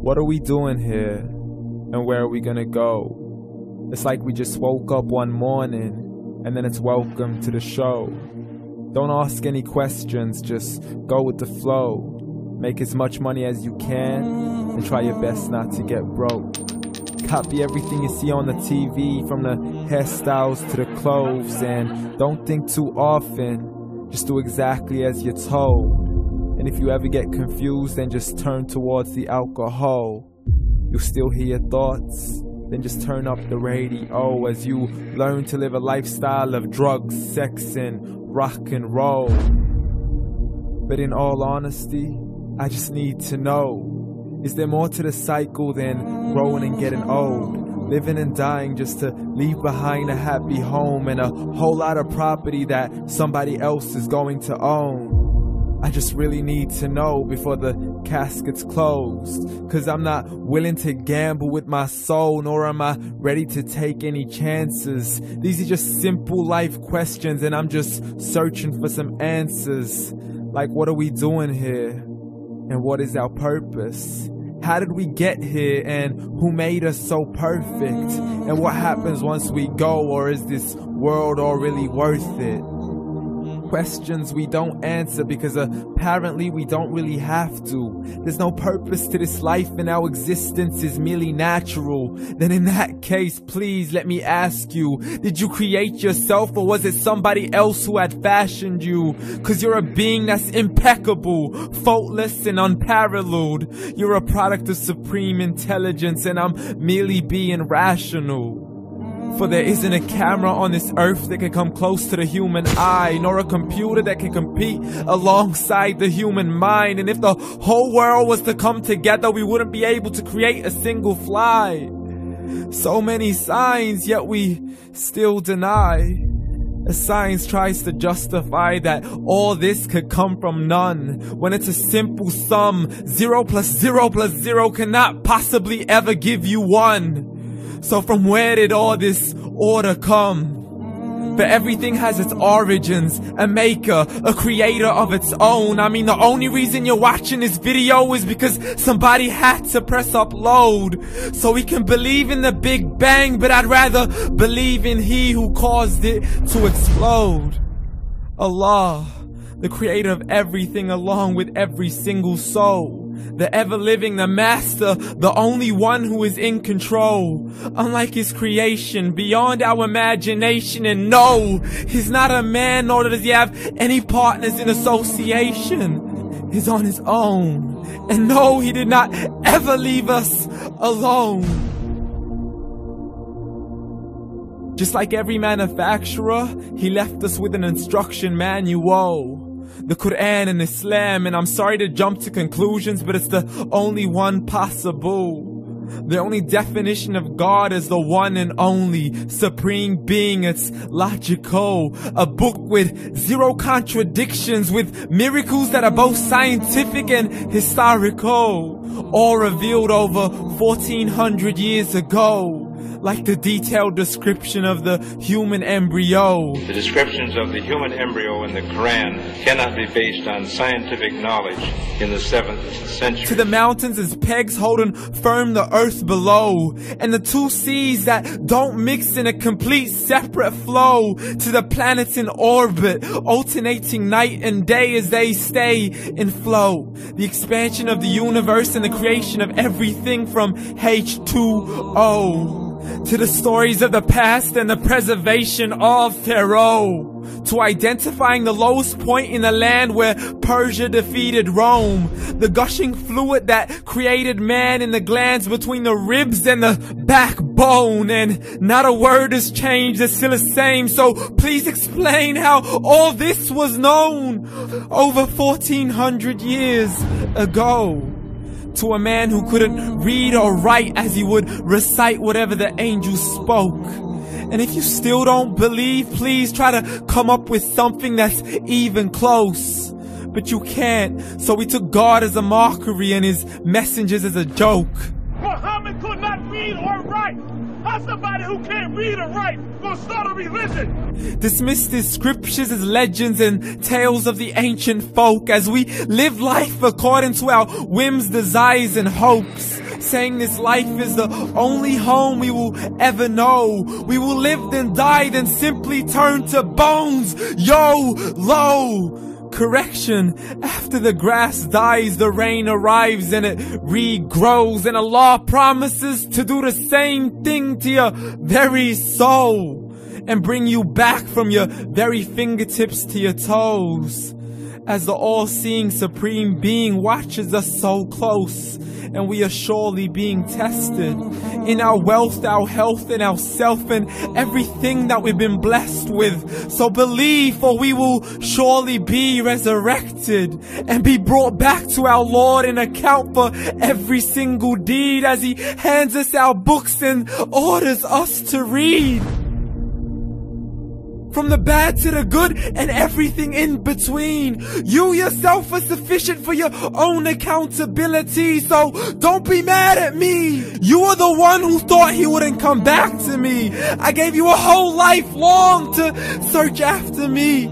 What are we doing here? And where are we gonna go? It's like we just woke up one morning and then it's welcome to the show. Don't ask any questions, just go with the flow. Make as much money as you can and try your best not to get broke. Copy everything you see on the TV, from the hairstyles to the clothes, and don't think too often, just do exactly as you're told. And if you ever get confused, then just turn towards the alcohol. You'll still hear your thoughts, then just turn up the radio as you learn to live a lifestyle of drugs, sex, and rock and roll. But in all honesty, I just need to know, is there more to the cycle than growing and getting old? Living and dying just to leave behind a happy home and a whole lot of property that somebody else is going to own. I just really need to know before the casket's closed, 'cause I'm not willing to gamble with my soul, nor am I ready to take any chances. These are just simple life questions and I'm just searching for some answers. Like, what are we doing here? And what is our purpose? How did we get here, and who made us so perfect? And what happens once we go, or is this world all really worth it? Questions we don't answer because apparently we don't really have to. There's no purpose to this life and our existence is merely natural. Then in that case, please let me ask you, did you create yourself, or was it somebody else who had fashioned you? 'Cause you're a being that's impeccable, faultless and unparalleled. You're a product of supreme intelligence and I'm merely being rational. For there isn't a camera on this earth that can come close to the human eye, nor a computer that can compete alongside the human mind. And if the whole world was to come together, we wouldn't be able to create a single fly. So many signs, yet we still deny. As science tries to justify that all this could come from none, when it's a simple sum. 0 plus 0 plus 0 cannot possibly ever give you 1. So from where did all this order come? For everything has its origins, a maker, a creator of its own. I mean, the only reason you're watching this video is because somebody had to press upload. So we can believe in the Big Bang, but I'd rather believe in He who caused it to explode. Allah, the creator of everything along with every single soul. The ever-living, the master, the only one who is in control. Unlike his creation, beyond our imagination. And no, he's not a man, nor does he have any partners in association. He's on his own. And no, he did not ever leave us alone. Just like every manufacturer, he left us with an instruction manual. The Quran and Islam, and I'm sorry to jump to conclusions, but it's the only one possible. The only definition of God is the one and only supreme being. It's logical, a book with 0 contradictions, with miracles that are both scientific and historical, all revealed over 1400 years ago. Like the detailed description of the human embryo. The descriptions of the human embryo in the Quran cannot be based on scientific knowledge in the 7th century. To the mountains as pegs holding firm the earth below, and the 2 seas that don't mix in a complete separate flow. To the planets in orbit, alternating night and day as they stay in flow. The expansion of the universe and the creation of everything from H2O. To the stories of the past and the preservation of Pharaoh. To identifying the lowest point in the land where Persia defeated Rome. The gushing fluid that created man in the glands between the ribs and the backbone. And not a word has changed, it's still the same. So please explain how all this was known over 1400 years ago. To a man who couldn't read or write as he would recite whatever the angels spoke. And if you still don't believe, please try to come up with something that's even close. But you can't, so we took God as a mockery and his messengers as a joke. Muhammad could not read or write. How's somebody who can't read or write gonna start a religion? Dismissed his scriptures as legends and tales of the ancient folk as we live life according to our whims, desires, and hopes. saying this life is the only home we will ever know. We will live then die, then simply turn to bones. YOLO! Correction, after the grass dies, the rain arrives and it regrows, and Allah promises to do the same thing to your very soul and bring you back from your very fingertips to your toes, as the all-seeing supreme being watches us so close, and we are surely being tested in our wealth, our health, and our self, and everything that we've been blessed with. So believe, for we will surely be resurrected and be brought back to our Lord and account for every single deed, as He hands us our books and orders us to read. From the bad to the good and everything in between. You yourself are sufficient for your own accountability, so don't be mad at me. You are the one who thought He wouldn't come back to me. I gave you a whole life long to search after me,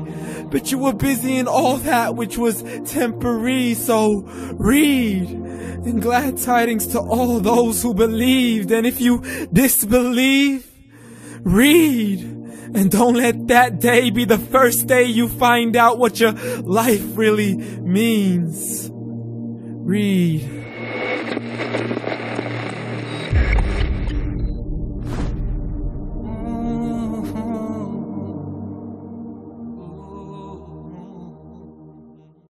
but you were busy in all that which was temporary. So read, and glad tidings to all those who believed. And if you disbelieve, read. And don't let that day be the first day you find out what your life really means. Read.